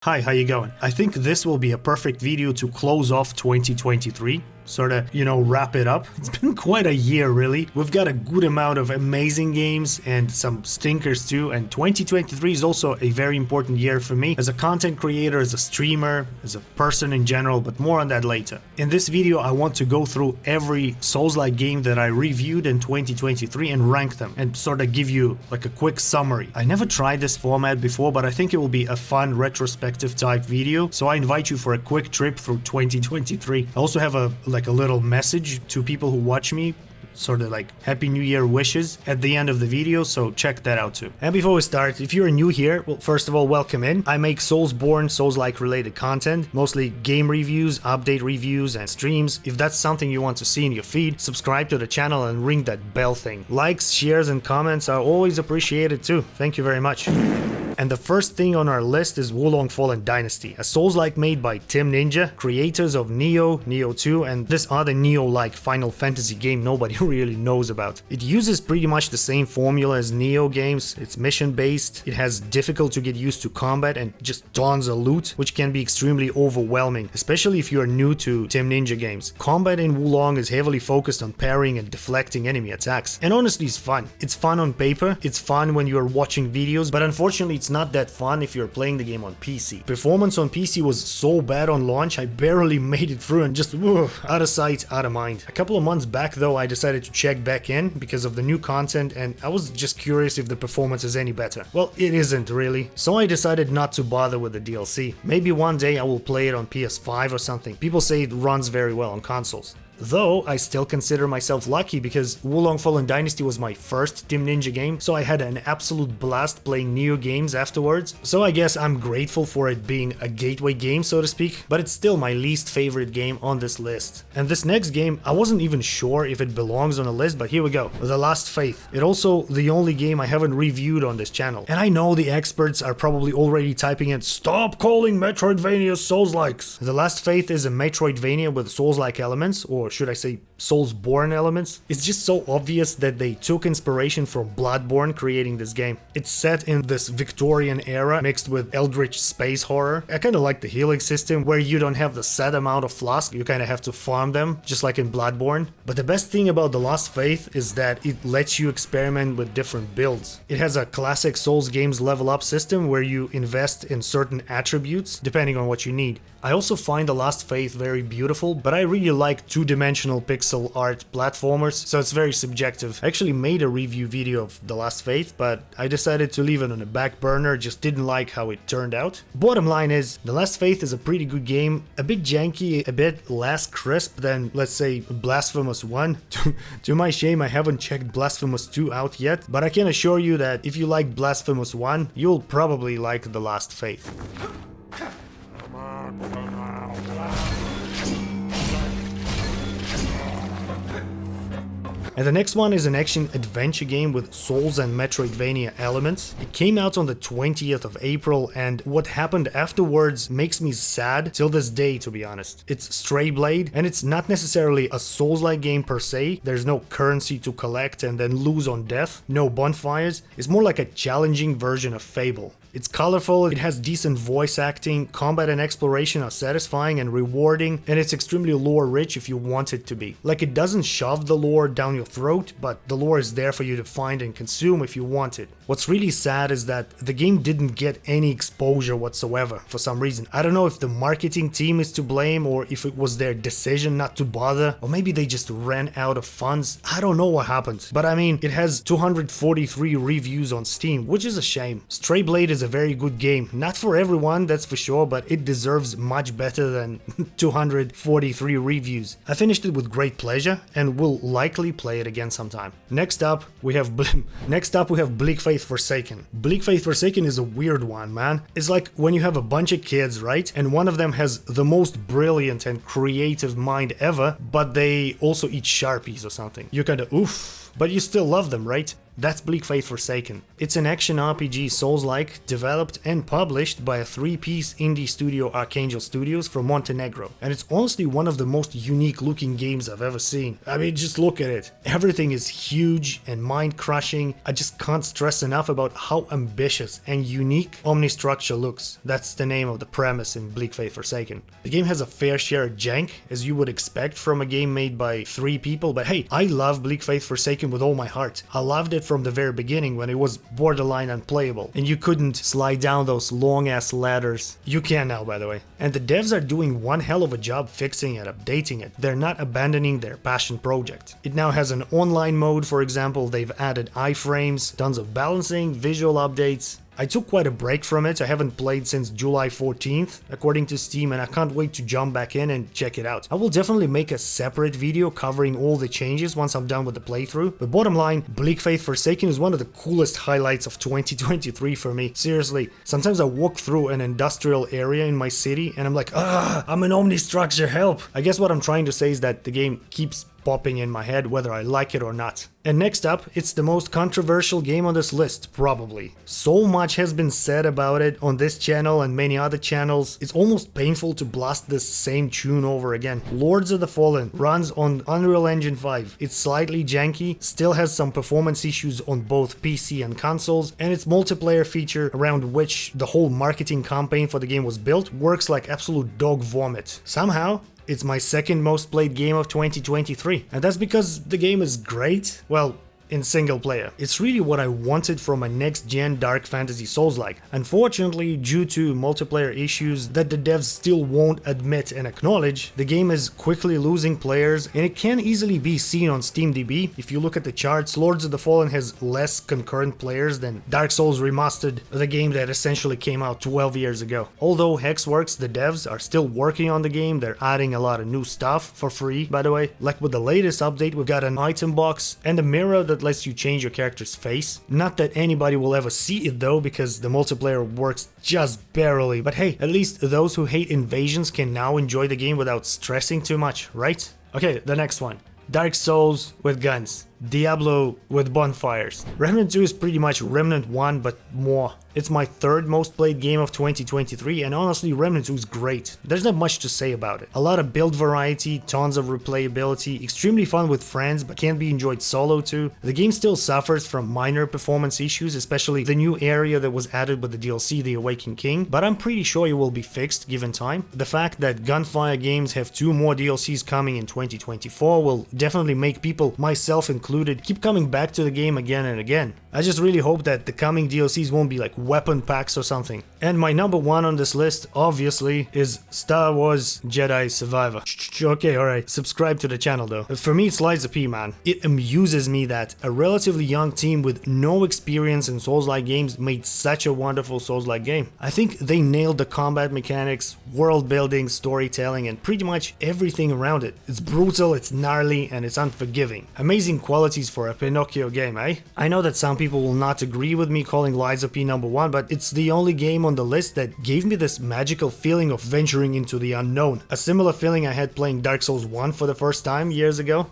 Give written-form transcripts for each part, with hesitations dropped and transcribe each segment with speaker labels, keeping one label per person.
Speaker 1: Hi, how you going? I think this will be a perfect video to close off 2023. Sorta, wrap it up. It's been quite a year, really. We've got a good amount of amazing games and some stinkers too, and 2023 is also a very important year for me as a content creator, as a streamer, as a person in general, but more on that later. In this video, I want to go through every Souls-like game that I reviewed in 2023 and rank them, and sorta give you like a quick summary. I never tried this format before, but I think it will be a fun retrospective type video, so I invite you for a quick trip through 2023. I also have a little message to people who watch me, sort of like Happy New Year wishes at the end of the video, so check that out too. And before we start, if you're new here, well, first of all, welcome in. I make Soulsborne, Souls-like related content, mostly game reviews, update reviews, and streams. If that's something you want to see in your feed, subscribe to the channel and ring that bell thing. Likes, shares, and comments are always appreciated too. Thank you very much. And the first thing on our list is Wulong Fallen Dynasty, a Souls-like made by Team Ninja, creators of Nioh, Nioh 2, and this other Nioh-like Final Fantasy game nobody really knows about. It uses pretty much the same formula as Nioh games. It's mission-based, it has difficult to get used to combat and just tons of loot, which can be extremely overwhelming, especially if you are new to Team Ninja games. Combat in Wulong is heavily focused on parrying and deflecting enemy attacks, and honestly it's fun. It's fun on paper, it's fun when you're watching videos, but unfortunately it's not that fun if you're playing the game on PC. Performance on PC was so bad on launch, I barely made it through and just out of sight, out of mind. A couple of months back though, I decided to check back in because of the new content, and I was just curious if the performance is any better. Well, it isn't really, so I decided not to bother with the DLC. Maybe one day I will play it on PS5 or something. People say it runs very well on consoles. Though, I still consider myself lucky because Wulong Fallen Dynasty was my first Team Ninja game, so I had an absolute blast playing Nioh games afterwards. So I guess I'm grateful for it being a gateway game, so to speak, but it's still my least favorite game on this list. And this next game, I wasn't even sure if it belongs on the list, but here we go. The Last Faith. It's also the only game I haven't reviewed on this channel. And I know the experts are probably already typing in, "Stop calling Metroidvania Souls-likes!" The Last Faith is a Metroidvania with Souls-like elements, or should I say Soulsborne elements. It's just so obvious that they took inspiration from Bloodborne creating this game. It's set in this Victorian era mixed with eldritch space horror. I kind of like the healing system where you don't have the set amount of flasks, you kind of have to farm them, just like in Bloodborne. But the best thing about The Last Faith is that it lets you experiment with different builds. It has a classic Souls games level up system where you invest in certain attributes depending on what you need. I also find The Last Faith very beautiful, but I really like two-dimensional pixel art platformers, so it's very subjective. I actually made a review video of The Last Faith, but I decided to leave it on the back burner, just didn't like how it turned out. Bottom line is, The Last Faith is a pretty good game, a bit janky, a bit less crisp than, let's say, Blasphemous 1. To my shame, I haven't checked Blasphemous 2 out yet, but I can assure you that if you like Blasphemous 1, you'll probably like The Last Faith. And the next one is an action-adventure game with Souls and Metroidvania elements. It came out on the 20th of April, and what happened afterwards makes me sad till this day, to be honest. It's Stray Blade, and it's not necessarily a Souls-like game per se. There's no currency to collect and then lose on death, no bonfires. It's more like a challenging version of Fable. It's colorful, it has decent voice acting, combat and exploration are satisfying and rewarding, and it's extremely lore-rich if you want it to be. Like, it doesn't shove the lore down your throat, but the lore is there for you to find and consume if you want it. What's really sad is that the game didn't get any exposure whatsoever for some reason. I don't know if the marketing team is to blame or if it was their decision not to bother, or maybe they just ran out of funds. I don't know what happened. But I mean, it has 243 reviews on Steam, which is a shame. Stray Blade is a very good game. Not for everyone, that's for sure, but it deserves much better than 243 reviews. I finished it with great pleasure and will likely play it again sometime. Next up, we have Bleak Faith Forsaken. Bleak Faith Forsaken is a weird one, man. It's like when you have a bunch of kids, right? And one of them has the most brilliant and creative mind ever, but they also eat Sharpies or something. You're kinda oof, but you still love them, right? That's Bleak Forsaken. It's an action RPG Souls-like developed and published by a 3-piece indie studio Archangel Studios from Montenegro. And it's honestly one of the most unique looking games I've ever seen. I mean, just look at it. Everything is huge and mind-crushing. I just can't stress enough about how ambitious and unique Omnistructure looks. That's the name of the premise in Bleak Forsaken. The game has a fair share of jank, as you would expect from a game made by 3 people, but hey, I love Bleak Forsaken with all my heart. I loved it from the very beginning when it was borderline unplayable, and you couldn't slide down those long-ass ladders. You can now, by the way. And the devs are doing one hell of a job fixing and updating it. They're not abandoning their passion project. It now has an online mode, for example. They've added iframes, tons of balancing, visual updates. I took quite a break from it. I haven't played since July 14th, according to Steam, and I can't wait to jump back in and check it out. I will definitely make a separate video covering all the changes once I'm done with the playthrough, but bottom line, Bleak Forsaken is one of the coolest highlights of 2023 for me. Seriously, sometimes I walk through an industrial area in my city and I'm like, I'm an Omnistructure, help! I guess what I'm trying to say is that the game keeps popping in my head whether I like it or not. And next up, it's the most controversial game on this list, probably. So much has been said about it on this channel and many other channels, it's almost painful to blast this same tune over again. Lords of the Fallen runs on Unreal Engine 5. It's slightly janky, still has some performance issues on both PC and consoles, and its multiplayer feature, around which the whole marketing campaign for the game was built, works like absolute dog vomit. Somehow, it's my second most played game of 2023, and that's because the game is great, well, in single player. It's really what I wanted from a next-gen dark fantasy Souls-like. Unfortunately, due to multiplayer issues that the devs still won't admit and acknowledge, the game is quickly losing players, and it can easily be seen on SteamDB. If you look at the charts, Lords of the Fallen has less concurrent players than Dark Souls Remastered, the game that essentially came out 12 years ago. Although Hexworks, the devs, are still working on the game, they're adding a lot of new stuff for free, by the way. Like with the latest update, we've got an item box and a mirror that lets you change your character's face. Not that anybody will ever see it though, because the multiplayer works just barely. But hey, at least those who hate invasions can now enjoy the game without stressing too much, right? Okay, the next one. Dark Souls with guns. Diablo with bonfires. Remnant 2 is pretty much Remnant 1, but more. It's my third most played game of 2023, and honestly, Remnant 2 is great. There's not much to say about it. A lot of build variety, tons of replayability, extremely fun with friends, but can be enjoyed solo too. The game still suffers from minor performance issues, especially the new area that was added with the DLC, The Awakened King, but I'm pretty sure it will be fixed given time. The fact that Gunfire Games have 2 more DLCs coming in 2024 will definitely make people, myself included, keep coming back to the game again and again. I just really hope that the coming DLCs won't be like weapon packs or something. And my number 1 on this list, obviously, is Star Wars Jedi Survivor. Okay, alright, subscribe to the channel though. For me, it's Liza P, man. It amuses me that a relatively young team with no experience in Souls-like games made such a wonderful Souls-like game. I think they nailed the combat mechanics, world building, storytelling, and pretty much everything around it. It's brutal, it's gnarly, and it's unforgiving. Amazing qualities for a Pinocchio game, eh? I know that some people will not agree with me calling Liza P number 1, but it's the only game on the list that gave me this magical feeling of venturing into the unknown. A similar feeling I had playing Dark Souls 1 for the first time years ago.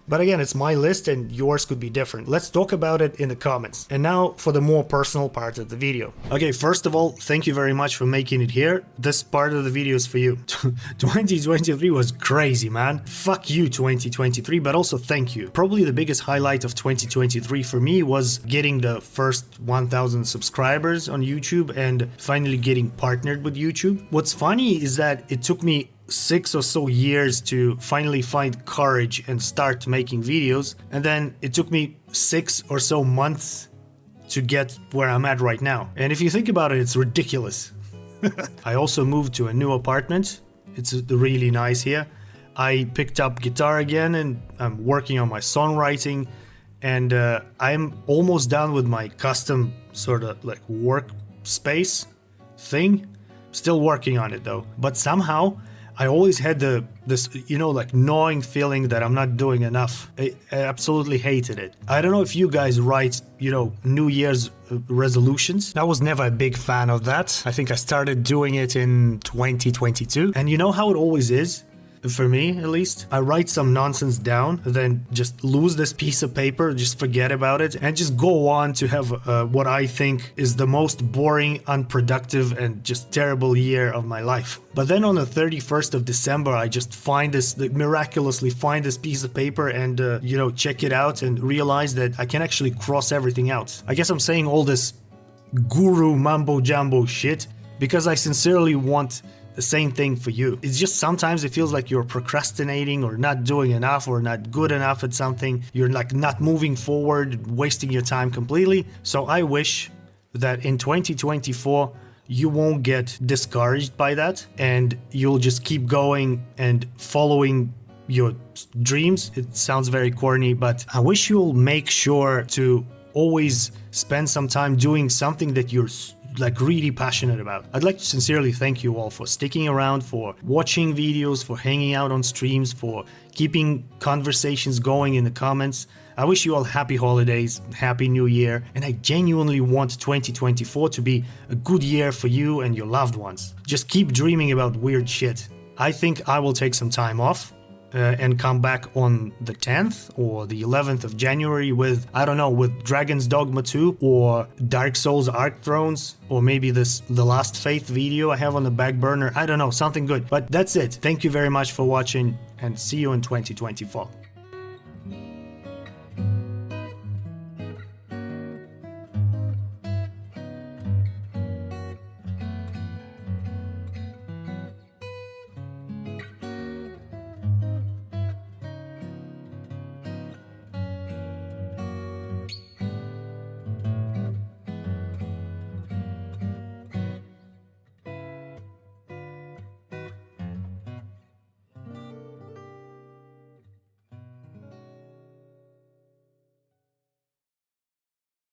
Speaker 1: But again, it's my list and yours could be different. Let's talk about it in the comments. And now for the more personal part of the video. Okay, first of all, thank you very much for making it here. This part of the video is for you. 2023 was crazy, man. Fuck you, 2023, but also thank you. Probably the biggest highlight of 2023 for me was getting the first 1,000 subscribers on YouTube and finally getting partnered with YouTube. What's funny is that it took me 6 or so years to finally find courage and start making videos, and then it took me 6 or so months to get where I'm at right now. And if you think about it, it's ridiculous. I also moved to a new apartment. It's really nice here. I picked up guitar again and I'm working on my songwriting, and I'm almost done with my custom sort of like workspace thing. Still working on it though, but somehow I always had this, you know, like gnawing feeling that I'm not doing enough. I absolutely hated it. I don't know if you guys write, you know, New Year's resolutions. I was never a big fan of that. I think I started doing it in 2022. And you know how it always is? for me at least. I write some nonsense down, then just lose this piece of paper, just forget about it, and just go on to have what I think is the most boring, unproductive, and just terrible year of my life. But then on the 31st of December, I just miraculously find this piece of paper and, check it out and realize that I can actually cross everything out. I guess I'm saying all this guru mambo jumbo shit because I sincerely want the same thing for you. It's just sometimes it feels like you're procrastinating or not doing enough or not good enough at something. You're like not moving forward, wasting your time completely. So I wish that in 2024, you won't get discouraged by that and you'll just keep going and following your dreams. It sounds very corny, but I wish you'll make sure to always spend some time doing something that you're like really passionate about. I'd like to sincerely thank you all for sticking around, for watching videos, for hanging out on streams, for keeping conversations going in the comments. I wish you all happy holidays, happy new year, and I genuinely want 2024 to be a good year for you and your loved ones. Just keep dreaming about weird shit. I think I will take some time off and come back on the 10th or the 11th of January with, I don't know, with Dragon's Dogma 2 or Dark Souls Arc Thrones, or maybe the Last Faith video I have on the back burner. I don't know, something good. But that's it. Thank you very much for watching and see you in 2024.